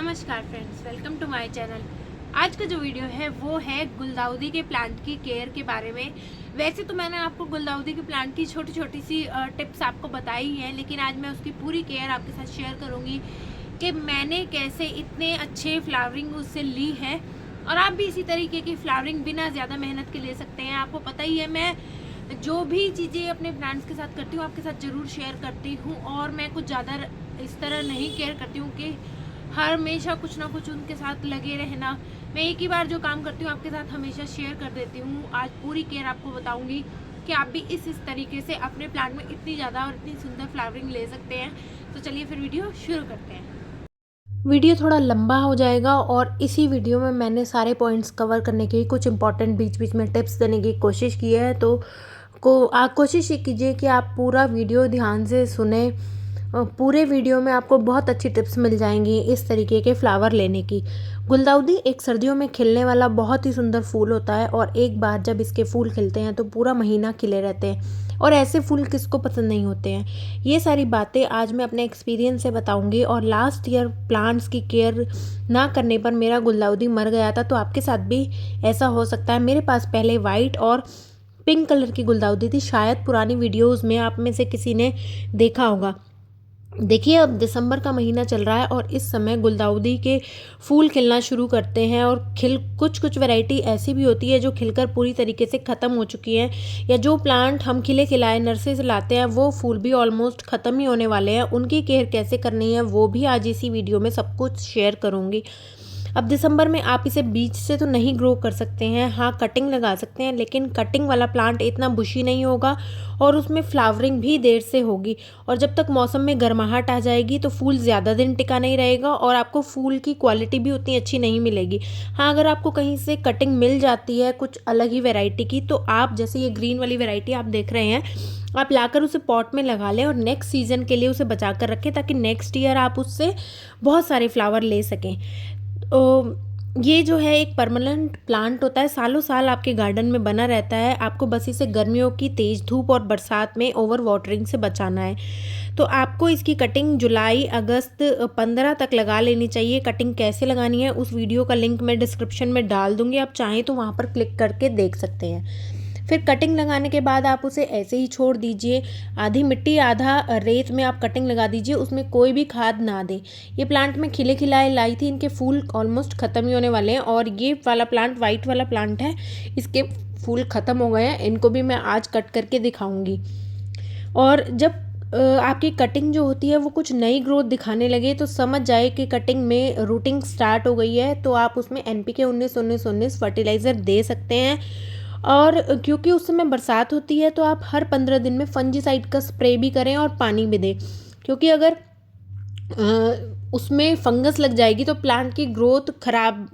नमस्कार friends, welcome to my channel. आज का जो वीडियो है वो है गुलदाउदी के प्लांट की केयर के बारे में। वैसे तो मैंने आपको गुलदाउदी के प्लांट की छोटी छोटी सी टिप्स आपको बताई हैं, लेकिन आज मैं उसकी पूरी केयर आपके साथ शेयर करूंगी कि मैंने कैसे इतने अच्छे फ्लावरिंग उससे ली है। और आप भी इसी तरीके की फ्लावरिंग बिना ज़्यादा मेहनत के ले सकते हैं। आपको पता ही है, मैं जो भी चीज़ें अपने प्लांट्स के साथ करती हूँ आपके साथ ज़रूर शेयर करती हूँ। और मैं कुछ ज़्यादा इस तरह नहीं केयर करती हूँ कि हर हमेशा कुछ ना कुछ उनके साथ लगे रहना। मैं एक ही बार जो काम करती हूँ आपके साथ हमेशा शेयर कर देती हूँ। आज पूरी केयर आपको बताऊँगी कि आप भी इस तरीके से अपने प्लांट में इतनी ज़्यादा और इतनी सुंदर फ्लावरिंग ले सकते हैं। तो चलिए फिर वीडियो शुरू करते हैं। वीडियो थोड़ा लंबा हो जाएगा और इसी वीडियो में मैंने सारे पॉइंट्स कवर करने की, कुछ इंपॉर्टेंट बीच बीच में टिप्स देने की कोशिश की है। तो आप कोशिश ये कीजिए कि आप पूरा वीडियो ध्यान से सुने। पूरे वीडियो में आपको बहुत अच्छी टिप्स मिल जाएंगी इस तरीके के फ्लावर लेने की। गुलदाउदी एक सर्दियों में खिलने वाला बहुत ही सुंदर फूल होता है और एक बार जब इसके फूल खिलते हैं तो पूरा महीना खिले रहते हैं। और ऐसे फूल किसको पसंद नहीं होते हैं। ये सारी बातें आज मैं अपने एक्सपीरियंस से बताऊंगी। और लास्ट ईयर प्लांट्स की केयर ना करने पर मेरा गुलदाउदी मर गया था, तो आपके साथ भी ऐसा हो सकता है। मेरे पास पहले वाइट और पिंक कलर की गुलदाउदी थी। शायद पुरानी वीडियोस में आप में से किसी ने देखा होगा। देखिए, अब दिसंबर का महीना चल रहा है और इस समय गुलदाउदी के फूल खिलना शुरू करते हैं। और कुछ वैरायटी ऐसी भी होती है जो खिलकर पूरी तरीके से ख़त्म हो चुकी हैं, या जो प्लांट हम खिले खिलाए नर्सरी से लाते हैं वो फूल भी ऑलमोस्ट ख़त्म ही होने वाले हैं। उनकी केयर कैसे करनी है वो भी आज इसी वीडियो में सब कुछ शेयर करूँगी। अब दिसंबर में आप इसे बीज से तो नहीं ग्रो कर सकते हैं, हाँ कटिंग लगा सकते हैं, लेकिन कटिंग वाला प्लांट इतना बुशी नहीं होगा और उसमें फ्लावरिंग भी देर से होगी। और जब तक मौसम में गर्माहट आ जाएगी तो फूल ज़्यादा दिन टिका नहीं रहेगा और आपको फूल की क्वालिटी भी उतनी अच्छी नहीं मिलेगी। हाँ, अगर आपको कहीं से कटिंग मिल जाती है कुछ अलग ही वेराइटी की, तो आप जैसे ये ग्रीन वाली वेराइटी आप देख रहे हैं, आप लाकर उसे पॉट में लगा लें और नेक्स्ट सीज़न के लिए उसे बचा कर रखें, ताकि नेक्स्ट ईयर आप उससे बहुत सारे फ्लावर ले सकें। ये जो है एक परमानेंट प्लांट होता है, सालों साल आपके गार्डन में बना रहता है। आपको बस इसे गर्मियों की तेज़ धूप और बरसात में ओवर वाटरिंग से बचाना है। तो आपको इसकी कटिंग जुलाई अगस्त 15 तक लगा लेनी चाहिए। कटिंग कैसे लगानी है उस वीडियो का लिंक मैं डिस्क्रिप्शन में डाल दूँगी, आप चाहें तो वहाँ पर क्लिक करके देख सकते हैं। फिर कटिंग लगाने के बाद आप उसे ऐसे ही छोड़ दीजिए। आधी मिट्टी आधा रेत में आप कटिंग लगा दीजिए, उसमें कोई भी खाद ना दें। ये प्लांट मैं खिले खिलाए लाई थी, इनके फूल ऑलमोस्ट ख़त्म ही होने वाले हैं। और ये वाला प्लांट वाइट वाला प्लांट है, इसके फूल ख़त्म हो गए हैं। इनको भी मैं आज कट करके दिखाऊंगी। और जब आपकी कटिंग जो होती है वो कुछ नई ग्रोथ दिखाने लगे तो समझ जाए कि कटिंग में रूटिंग स्टार्ट हो गई है। तो आप उसमें NPK 19-19-19 फर्टिलाइज़र दे सकते हैं। और क्योंकि उस समय बरसात होती है तो आप हर 15 दिन में फंजीसाइड का स्प्रे भी करें और पानी भी दें, क्योंकि अगर उसमें फंगस लग जाएगी तो प्लांट की ग्रोथ खराब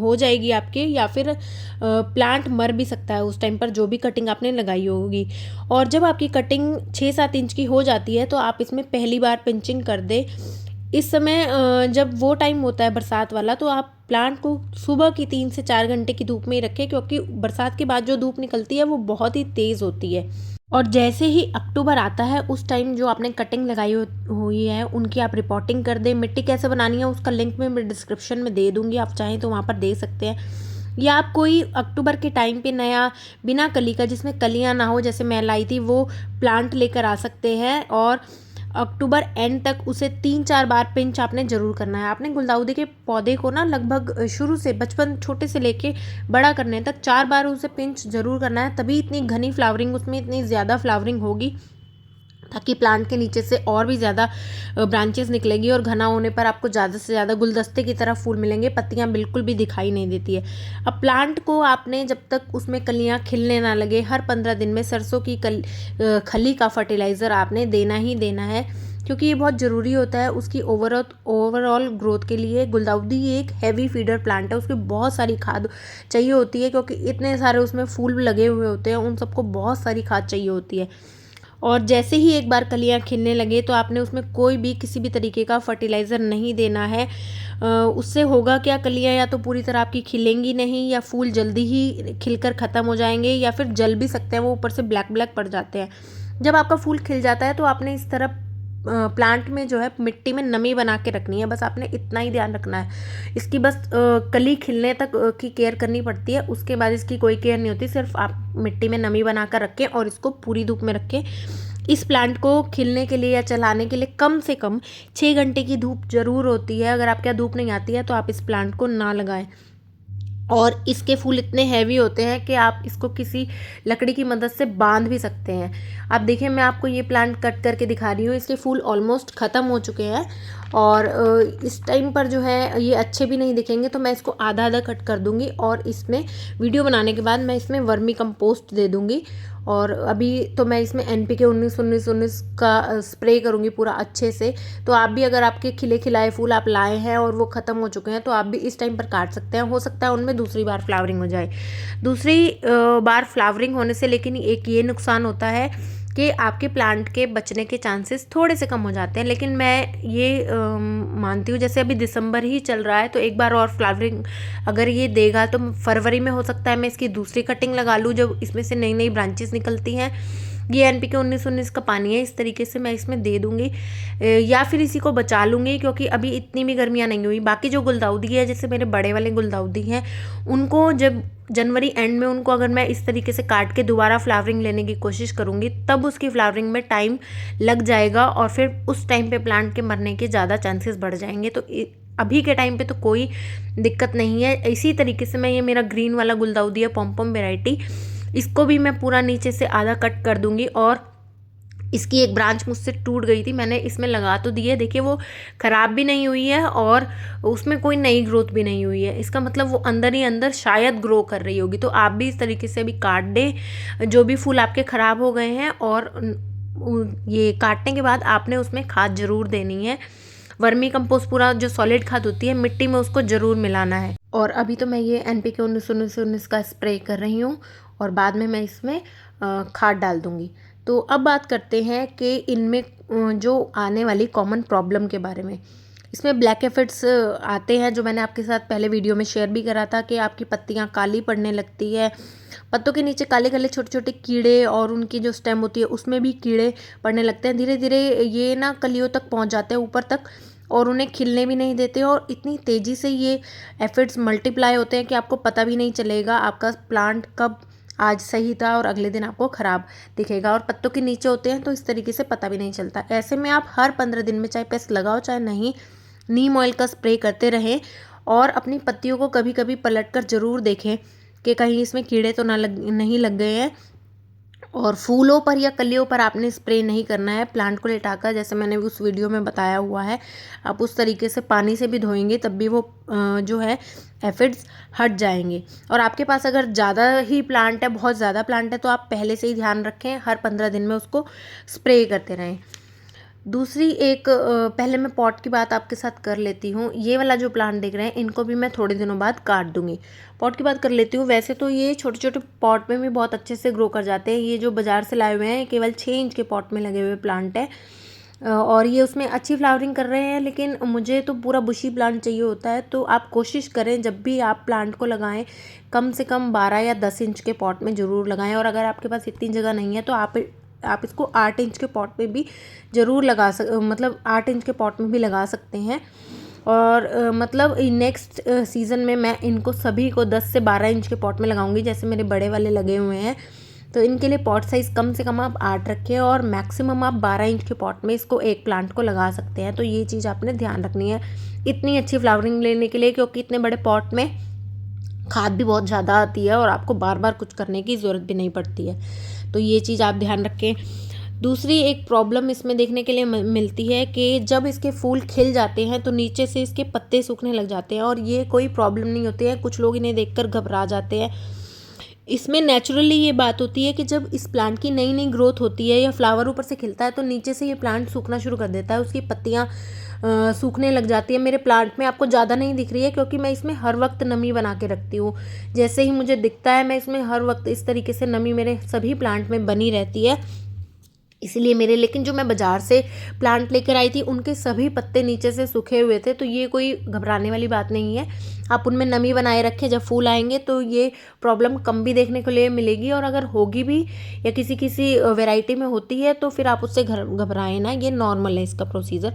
हो जाएगी आपके, या फिर प्लांट मर भी सकता है उस टाइम पर जो भी कटिंग आपने लगाई होगी। और जब आपकी कटिंग 6-7 इंच की हो जाती है तो आप इसमें पहली बार पिंचिंग कर दें। इस समय जब वो टाइम होता है बरसात वाला, तो आप प्लांट को सुबह की 3 से 4 घंटे की धूप में ही रखें, क्योंकि बरसात के बाद जो धूप निकलती है वो बहुत ही तेज़ होती है। और जैसे ही अक्टूबर आता है उस टाइम जो आपने कटिंग लगाई हुई है उनकी आप रिपोर्टिंग कर दें। मिट्टी कैसे बनानी है उसका लिंक मैं डिस्क्रिप्शन में दे दूँगी, आप चाहें तो वहाँ पर देख सकते हैं। या आप कोई अक्टूबर के टाइम पे नया बिना कली का, जिसमें कलियाँ ना हो, जैसे मैं लाई थी, वो प्लांट लेकर आ सकते हैं। और अक्टूबर एंड तक उसे 3-4 बार पिंच आपने ज़रूर करना है। आपने गुलदाउदी के पौधे को ना लगभग शुरू से बचपन छोटे से लेके बड़ा करने तक 4 बार उसे पिंच ज़रूर करना है, तभी इतनी घनी फ्लावरिंग, उसमें इतनी ज़्यादा फ्लावरिंग होगी, ताकि प्लांट के नीचे से और भी ज़्यादा ब्रांचेस निकलेगी और घना होने पर आपको ज़्यादा से ज़्यादा गुलदस्ते की तरह फूल मिलेंगे, पत्तियां बिल्कुल भी दिखाई नहीं देती है। अब प्लांट को आपने जब तक उसमें कलियां खिलने ना लगे, हर 15 दिन में सरसों की खली का फर्टिलाइज़र आपने देना ही देना है, क्योंकि ये बहुत ज़रूरी होता है उसकी ओवरऑल ग्रोथ के लिए। गुलदाउदी एक हैवी फीडर प्लांट है, उसकी बहुत सारी खाद चाहिए होती है, क्योंकि इतने सारे उसमें फूल लगे हुए होते हैं, उन सबको बहुत सारी खाद चाहिए होती है। और जैसे ही एक बार कलियां खिलने लगे तो आपने उसमें कोई भी किसी भी तरीके का फर्टिलाइज़र नहीं देना है। उससे होगा क्या, कलियां या तो पूरी तरह आपकी खिलेंगी नहीं, या फूल जल्दी ही खिलकर ख़त्म हो जाएंगे, या फिर जल भी सकते हैं, वो ऊपर से ब्लैक ब्लैक पड़ जाते हैं। जब आपका फूल खिल जाता है तो आपने इस तरह प्लांट में जो है मिट्टी में नमी बना के रखनी है, बस आपने इतना ही ध्यान रखना है। इसकी बस कली खिलने तक की केयर करनी पड़ती है, उसके बाद इसकी कोई केयर नहीं होती। सिर्फ आप मिट्टी में नमी बना कर रखें और इसको पूरी धूप में रखें। इस प्लांट को खिलने के लिए या चलाने के लिए कम से कम 6 घंटे की धूप ज़रूर होती है। अगर आपके यहाँ धूप नहीं आती है तो आप इस प्लांट को ना लगाएं। और इसके फूल इतने हैवी होते हैं कि आप इसको किसी लकड़ी की मदद से बांध भी सकते हैं। अब देखिए, मैं आपको ये प्लांट कट करके दिखा रही हूँ। इसके फूल ऑलमोस्ट ख़त्म हो चुके हैं और इस टाइम पर जो है ये अच्छे भी नहीं दिखेंगे, तो मैं इसको आधा आधा कट कर दूँगी और इसमें वीडियो बनाने के बाद मैं इसमें वर्मी कंपोस्ट दे दूँगी। और अभी तो मैं इसमें NPK 19-19-19 का स्प्रे करूँगी पूरा अच्छे से। तो आप भी, अगर आपके खिले खिलाए फूल आप लाए हैं और वो ख़त्म हो चुके हैं, तो आप भी इस टाइम पर काट सकते हैं। हो सकता है उनमें दूसरी बार फ्लावरिंग हो जाए। दूसरी बार फ्लावरिंग होने से लेकिन एक ये नुकसान होता है कि आपके प्लांट के बचने के चांसेस थोड़े से कम हो जाते हैं। लेकिन मैं ये मानती हूँ, जैसे अभी दिसंबर ही चल रहा है, तो एक बार और फ्लावरिंग अगर ये देगा तो फरवरी में हो सकता है मैं इसकी दूसरी कटिंग लगा लूँ, जब इसमें से नई नई ब्रांचेस निकलती हैं। ये NPK 19-19 का पानी है, इस तरीके से मैं इसमें दे दूँगी या फिर इसी को बचा लूँगी, क्योंकि अभी इतनी भी गर्मियाँ नहीं हुई। बाकी जो गुलदाउदी है, जैसे मेरे बड़े वाले गुलदाउदी हैं, उनको जब जनवरी एंड में उनको अगर मैं इस तरीके से काट के दोबारा फ्लावरिंग लेने की कोशिश करूँगी, तब उसकी फ्लावरिंग में टाइम लग जाएगा और फिर उस टाइम पे प्लांट के मरने के ज़्यादा चांसेस बढ़ जाएंगे। तो अभी के टाइम पे तो कोई दिक्कत नहीं है। इसी तरीके से मैं, ये मेरा ग्रीन वाला गुलदाउदी है पॉम्पम वेराइटी, इसको भी मैं पूरा नीचे से आधा कट कर दूंगी। और इसकी एक ब्रांच मुझसे टूट गई थी, मैंने इसमें लगा तो दी है, देखिए वो ख़राब भी नहीं हुई है और उसमें कोई नई ग्रोथ भी नहीं हुई है। इसका मतलब वो अंदर ही अंदर शायद ग्रो कर रही होगी। तो आप भी इस तरीके से अभी काट दें जो भी फूल आपके ख़राब हो गए हैं। और ये काटने के बाद आपने उसमें खाद ज़रूर देनी है। वर्मी कंपोस्ट, पूरा जो सॉलिड खाद होती है मिट्टी में, उसको ज़रूर मिलाना है। और अभी तो मैं ये NPK 19-19-19 का स्प्रे कर रही हूँ और बाद में मैं इसमें खाद डाल दूँगी। तो अब बात करते हैं कि इनमें जो आने वाली कॉमन प्रॉब्लम के बारे में। इसमें ब्लैक एफिड्स आते हैं, जो मैंने आपके साथ पहले वीडियो में शेयर भी करा था कि आपकी पत्तियां काली पड़ने लगती है, पत्तों के नीचे काले काले छोटे छोटे कीड़े, और उनकी जो स्टेम होती है उसमें भी कीड़े पड़ने लगते हैं। धीरे धीरे ये ना कलियों तक पहुंच जाते हैं, ऊपर तक, और उन्हें खिलने भी नहीं देते। और इतनी तेज़ी से ये एफिड्स मल्टीप्लाई होते हैं कि आपको पता भी नहीं चलेगा आपका प्लांट कब आज सही था और अगले दिन आपको ख़राब दिखेगा। और पत्तों के नीचे होते हैं तो इस तरीके से पता भी नहीं चलता। ऐसे में आप हर 15 दिन में, चाहे पेस्ट लगाओ चाहे नहीं, नीम ऑयल का स्प्रे करते रहें और अपनी पत्तियों को कभी कभी पलट कर ज़रूर देखें कि कहीं इसमें कीड़े तो नहीं लग गए हैं। और फूलों पर या कलियों पर आपने स्प्रे नहीं करना है। प्लांट को लेटाकर, जैसे मैंने उस वीडियो में बताया हुआ है, आप उस तरीके से पानी से भी धोएंगे तब भी वो जो है एफिड्स हट जाएंगे। और आपके पास अगर ज़्यादा ही प्लांट है, बहुत ज़्यादा प्लांट है, तो आप पहले से ही ध्यान रखें, हर 15 दिन में उसको स्प्रे करते रहें। दूसरी एक पहले मैं पॉट की बात आपके साथ कर लेती हूँ। ये वाला जो प्लांट देख रहे हैं, इनको भी मैं थोड़े दिनों बाद काट दूंगी। पॉट की बात कर लेती हूँ। वैसे तो ये छोटे छोटे पॉट में भी बहुत अच्छे से ग्रो कर जाते हैं। ये जो बाज़ार से लाए हुए हैं केवल 6 इंच के पॉट में लगे हुए प्लांट है और ये उसमें अच्छी फ्लावरिंग कर रहे हैं। लेकिन मुझे तो पूरा बुशी प्लांट चाहिए होता है। तो आप कोशिश करें जब भी आप प्लांट को लगाएं, कम से कम 12 या 10 इंच के पॉट में ज़रूर लगाएं। और अगर आपके पास इतनी जगह नहीं है तो आप इसको 8 इंच के पॉट में भी ज़रूर मतलब 8 इंच के पॉट में भी लगा सकते हैं। और मतलब नेक्स्ट सीज़न में मैं इनको सभी को 10 से 12 इंच के पॉट में लगाऊंगी, जैसे मेरे बड़े वाले लगे हुए हैं। तो इनके लिए पॉट साइज़ कम से कम आप 8 रखें और मैक्सिमम आप 12 इंच के पॉट में इसको एक प्लांट को लगा सकते हैं। तो ये चीज़ आपने ध्यान रखनी है इतनी अच्छी फ्लावरिंग लेने के लिए, क्योंकि इतने बड़े पॉट में खाद भी बहुत ज़्यादा आती है और आपको बार बार कुछ करने की ज़रूरत भी नहीं पड़ती है। तो ये चीज़ आप ध्यान रखें। दूसरी एक प्रॉब्लम इसमें देखने के लिए मिलती है कि जब इसके फूल खिल जाते हैं तो नीचे से इसके पत्ते सूखने लग जाते हैं। और ये कोई प्रॉब्लम नहीं होती है, कुछ लोग इन्हें देखकर घबरा जाते हैं। इसमें नेचुरली ये बात होती है कि जब इस प्लांट की नई नई ग्रोथ होती है या फ्लावर ऊपर से खिलता है तो नीचे से ये प्लांट सूखना शुरू कर देता है, उसकी पत्तियाँ सूखने लग जाती है। मेरे प्लांट में आपको ज़्यादा नहीं दिख रही है क्योंकि मैं इसमें हर वक्त नमी बना के रखती हूँ। जैसे ही मुझे दिखता है मैं इसमें हर वक्त इस तरीके से नमी मेरे सभी प्लांट में बनी रहती है। इसीलिए मेरे, लेकिन जो मैं बाज़ार से प्लांट लेकर आई थी उनके सभी पत्ते नीचे से सूखे हुए थे, तो ये कोई घबराने वाली बात नहीं है। आप उनमें नमी बनाए रखें, जब फूल आएंगे तो ये प्रॉब्लम कम भी देखने को लिए मिलेगी, और अगर होगी भी या किसी किसी वैरायटी में होती है तो फिर आप उससे घबराएं ना, ये नॉर्मल है इसका प्रोसीजर।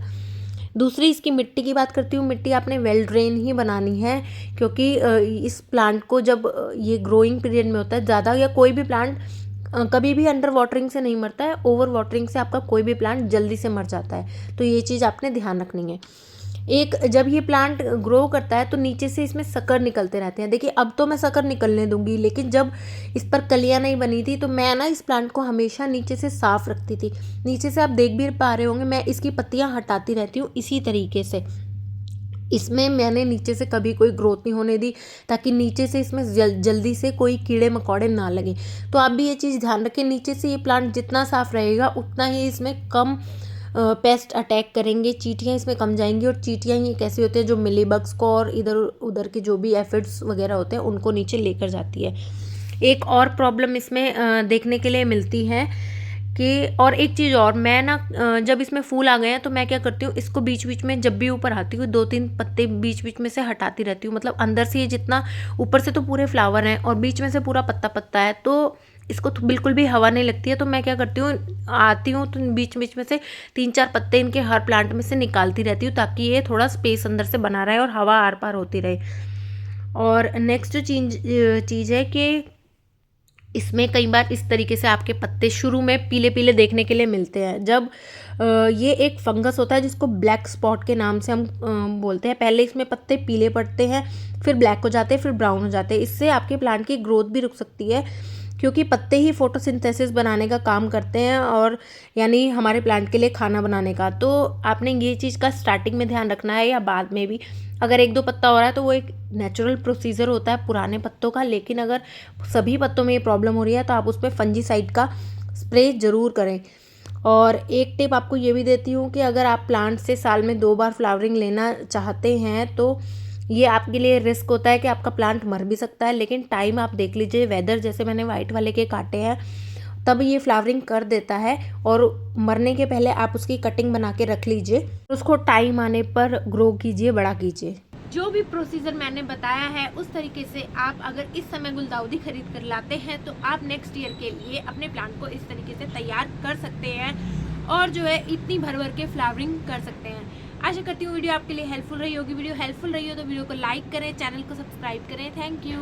दूसरी इसकी मिट्टी की बात करती हूँ। मिट्टी आपने वेल ड्रेन ही बनानी है, क्योंकि इस प्लांट को जब ये ग्रोइंग पीरियड में होता है ज़्यादा, या कोई भी प्लांट कभी भी अंडर वाटरिंग से नहीं मरता है, ओवर वाटरिंग से आपका कोई भी प्लांट जल्दी से मर जाता है, तो ये चीज़ आपने ध्यान रखनी है। एक, जब ये प्लांट ग्रो करता है तो नीचे से इसमें शक्कर निकलते रहते हैं। देखिए अब तो मैं शक्कर निकलने दूंगी, लेकिन जब इस पर कलियां नहीं बनी थी तो मैं ना इस प्लांट को हमेशा नीचे से साफ रखती थी। नीचे से आप देख भी पा रहे होंगे, मैं इसकी पत्तियां हटाती रहती हूँ इसी तरीके से। इसमें मैंने नीचे से कभी कोई ग्रोथ नहीं होने दी, ताकि नीचे से इसमें जल्दी से कोई कीड़े मकोड़े ना लगे। तो आप भी ये चीज़ ध्यान रखें, नीचे से ये प्लांट जितना साफ रहेगा उतना ही इसमें कम पेस्ट अटैक करेंगे, चींटियाँ इसमें कम जाएंगी। और चींटियाँ ये कैसे होते हैं, जो मिली बग्स को और इधर उधर के जो भी एफिड्स वगैरह होते हैं उनको नीचे लेकर जाती है। एक और प्रॉब्लम इसमें देखने के लिए मिलती है कि, और एक चीज़ और, मैं ना जब इसमें फूल आ गए हैं तो मैं क्या करती हूँ, इसको बीच बीच में जब भी ऊपर आती हूँ 2-3 पत्ते बीच बीच में से हटाती रहती हूँ। मतलब अंदर से ये जितना, ऊपर से तो पूरे फ्लावर हैं और बीच में से पूरा पत्ता पत्ता है, तो इसको तो बिल्कुल भी हवा नहीं लगती है। तो मैं क्या करती हूँ, आती हूँ तो बीच बीच में से 3-4 पत्ते इनके हर प्लांट में से निकालती रहती हूँ, ताकि ये थोड़ा स्पेस अंदर से बना रहे और हवा आर पार होती रहे। और नेक्स्ट चीज़ है कि इसमें कई बार इस तरीके से आपके पत्ते शुरू में पीले पीले देखने के लिए मिलते हैं। जब ये एक फंगस होता है जिसको ब्लैक स्पॉट के नाम से हम बोलते हैं। पहले इसमें पत्ते पीले पड़ते हैं, फिर ब्लैक हो जाते हैं, फिर ब्राउन हो जाते हैं। इससे आपके प्लांट की ग्रोथ भी रुक सकती है, क्योंकि पत्ते ही फोटोसिंथेसिस बनाने का काम करते हैं, और यानी हमारे प्लांट के लिए खाना बनाने का। तो आपने ये चीज़ का स्टार्टिंग में ध्यान रखना है, या बाद में भी। अगर 1-2 पत्ता हो रहा है तो वो एक नेचुरल प्रोसीजर होता है पुराने पत्तों का, लेकिन अगर सभी पत्तों में ये प्रॉब्लम हो रही है तो आप उस पर फंजीसाइड का स्प्रे ज़रूर करें। और एक टिप आपको ये भी देती हूँ कि अगर आप प्लांट से साल में 2 बार फ्लावरिंग लेना चाहते हैं तो ये आपके लिए रिस्क होता है कि आपका प्लांट मर भी सकता है, लेकिन टाइम आप देख लीजिए। वेदर, जैसे मैंने वाइट वाले के काटे हैं तब ये फ्लावरिंग कर देता है, और मरने के पहले आप उसकी कटिंग बना के रख लीजिए, उसको टाइम आने पर ग्रो कीजिए, बड़ा कीजिए। जो भी प्रोसीजर मैंने बताया है उस तरीके से आप अगर इस समय गुलदाउदी खरीद कर लाते हैं तो आप नेक्स्ट ईयर के लिए अपने प्लांट को इस तरीके से तैयार कर सकते हैं, और जो है इतनी भर भर के फ्लावरिंग कर सकते हैं। आशा करती हूँ वीडियो आपके लिए हेल्पफुल रही होगी। वीडियो हेल्पफुल रही हो तो वीडियो को लाइक करें, चैनल को सब्सक्राइब करें। Thank you.